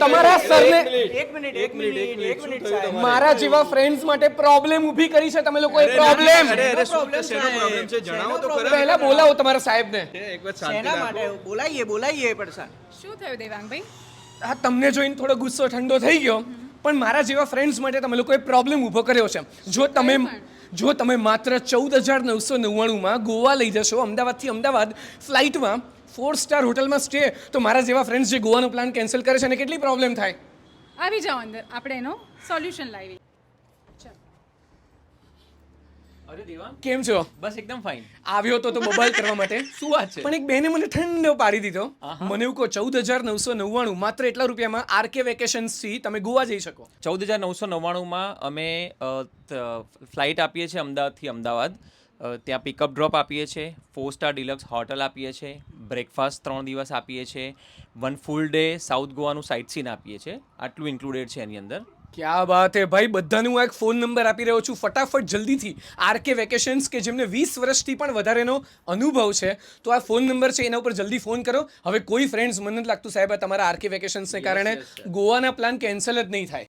તમારા સરને એક મિનિટ સાહેબ. મારા જેવા ફ્રેન્ડ્સ માટે પ્રોબ્લેમ ઊભી કરી છે તમે લોકોએ પ્રોબ્લેમ problem છે? જણાવો તો ખરા. પહેલા બોલાવો તમારા સાહેબને. એક વાત શાંતિ શેના રાખો. માટે બોલાઈએ પડશે. શું થયું દેવાંગભાઈ? આ તમને જોઈને થોડો ગુસ્સો ઠંડો થઈ ગયો, પણ મારા જેવા ફ્રેન્ડ્સ માટે તમે લોકોએ પ્રોબ્લેમ ઊભો કર્યો છે. જો તમે માત્ર 14,999માં ગોવા લઈ જશો, અમદાવાદથી અમદાવાદ ફ્લાઇટમાં 4 સ્ટાર હોટલમાં સ્ટે, તો મારા જેવા ફ્રેન્ડ્સ જે ગોવાનો પ્લાન કેન્સલ કરે છે એને કેટલી પ્રોબ્લેમ થાય? આવી જાઓ અંદર, આપણે એનો સોલ્યુશન લાવી. અરે દેવાંગ, કેમ છો? બસ એકદમ ફાઇન. આવ્યો તો બબાલ કરવા માટે. શું વાત છે? પણ એક બેને મને ઠંડો પાડી દીધો. મને એવું કહો 14,999 માત્ર એટલા રૂપિયામાં આરકે વેકેશન્સથી તમે ગોવા જઈ શકો. 14,999માં અમે ફ્લાઇટ આપીએ છીએ અમદાવાદથી અમદાવાદ. ત્યાં પિકઅપ ડ્રોપ આપીએ છીએ, 4 સ્ટાર ડિલક્સ હોટલ આપીએ છીએ, બ્રેકફાસ્ટ 3 દિવસ આપીએ છીએ, 1 ફૂલ ડે સાઉથ ગોવાનું સાઇટ સીન આપીએ છીએ. આટલું ઇન્ક્લુડેડ છે એની અંદર. ક્યાં વાત હે ભાઈ, બધાને હું એક ફોન નંબર આપી રહ્યો છું. ફટાફટ જલ્દીથી આરકે વેકેશન્સ, કે જેમને 20 વર્ષથી પણ વધારેનો અનુભવ છે, તો આ ફોન નંબર છે એના ઉપર જલ્દી ફોન કરો. હવે કોઈ ફ્રેન્ડ્સ મને નથી લાગતું સાહેબ આ તમારા આરકે વેકેશન્સને કારણે ગોવાના પ્લાન કેન્સલ જ નહીં થાય.